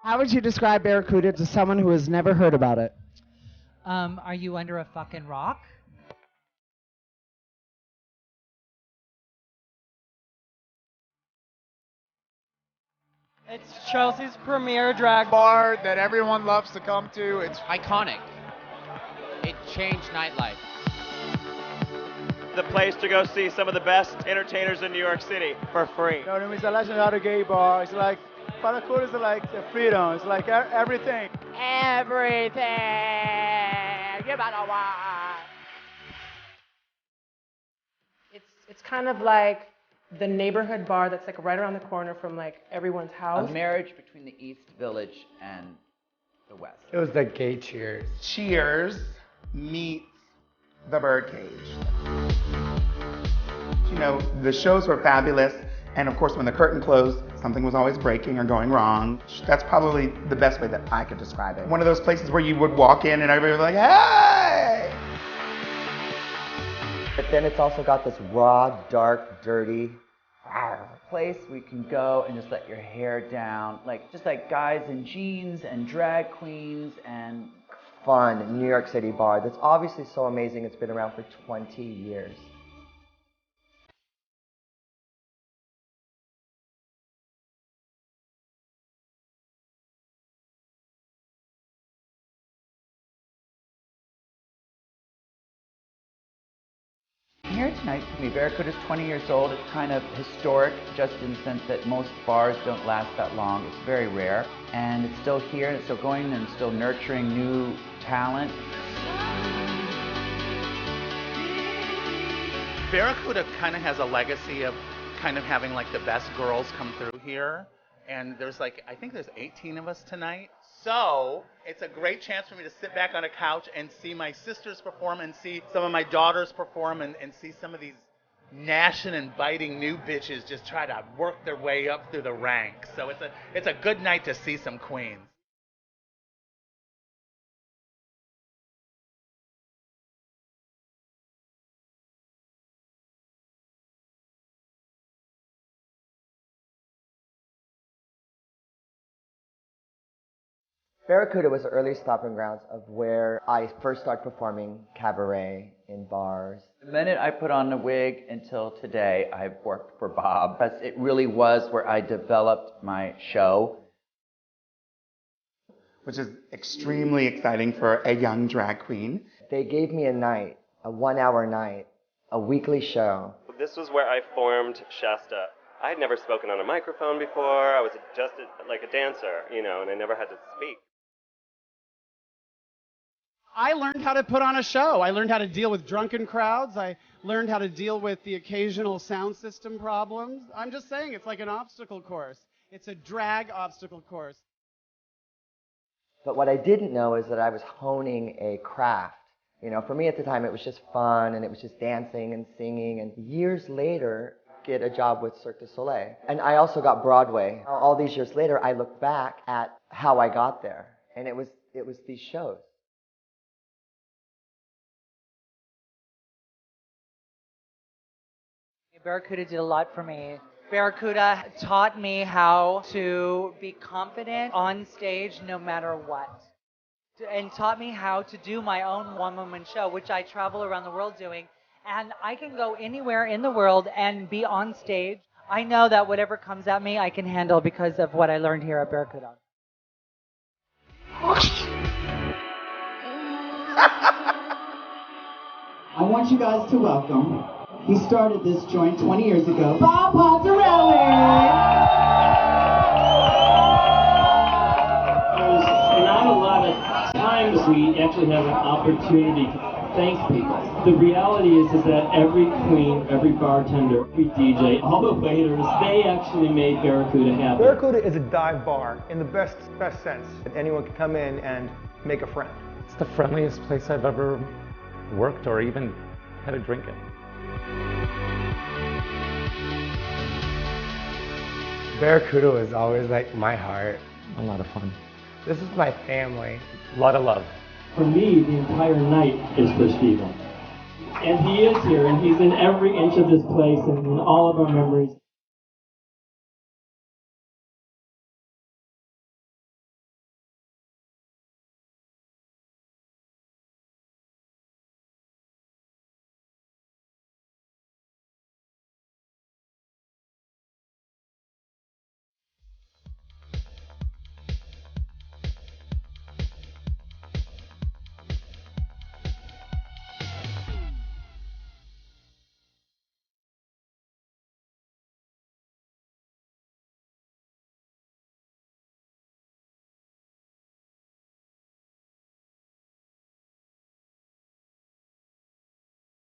How would you describe Barracuda to someone who has never heard about it? Are you under a fucking rock? It's Chelsea's premier drag bar that everyone loves to come to. It's iconic. It changed nightlife. The place to go see some of the best entertainers in New York City for free. You know what I mean? It's a legendary gay bar. It's like, Barracuda is like the freedom. It's like everything. Everything. You better watch. It's kind of like the neighborhood bar that's like right around the corner from like everyone's house. A marriage between the East Village and the West. It was the gay Cheers. Cheers meets the Birdcage. You know, the shows were fabulous, and of course when the curtain closed, something was always breaking or going wrong. That's probably the best way that I could describe it. One of those places where you would walk in and everybody was like, hey! But then it's also got this raw, dark, dirty place where you can go and just let your hair down, just like guys in jeans and drag queens and fun New York City bar that's obviously so amazing. It's been around for 20 years. Here tonight for me, Barracuda's 20 years old. It's kind of historic, just in the sense that most bars don't last that long. It's very rare. And it's still here, and it's still going, and it's still nurturing new talent. Barracuda kind of has a legacy of kind of having like the best girls come through here. And there's I think there's 18 of us tonight. So it's a great chance for me to sit back on a couch and see my sisters perform and see some of my daughters perform and see some of these gnashing and biting new bitches just try to work their way up through the ranks. So it's a good night to see some queens. Barracuda was the early stopping grounds of where I first started performing cabaret in bars. The minute I put on the wig until today, I've worked for Bob. It really was where I developed my show. Which is extremely exciting for a young drag queen. They gave me a night, a 1-hour night, a weekly show. This was where I formed Shasta. I had never spoken on a microphone before. I was just like a dancer, and I never had to speak. I learned how to put on a show. I learned how to deal with drunken crowds. I learned how to deal with the occasional sound system problems. I'm just saying, it's like an obstacle course. It's a drag obstacle course. But what I didn't know is that I was honing a craft. For me at the time, it was just fun, and it was just dancing and singing. And years later, get a job with Cirque du Soleil. And I also got Broadway. All these years later, I look back at how I got there. And it was these shows. Barracuda did a lot for me. Barracuda taught me how to be confident on stage no matter what. And taught me how to do my own one-woman show, which I travel around the world doing. And I can go anywhere in the world and be on stage. I know that whatever comes at me, I can handle because of what I learned here at Barracuda. I want you guys to welcome, he started this joint 20 years ago, Bob Pontarelli! There's not a lot of times we actually have an opportunity to thank people. The reality is that every queen, every bartender, every DJ, all the waiters, they actually made Barracuda happen. Barracuda is a dive bar in the best sense. Anyone can come in and make a friend. It's the friendliest place I've ever worked or even had a drink in. Barracuda was always like my heart. A lot of fun. This is my family. A lot of love. For me, the entire night is for Steven. And he is here, and he's in every inch of this place and in all of our memories.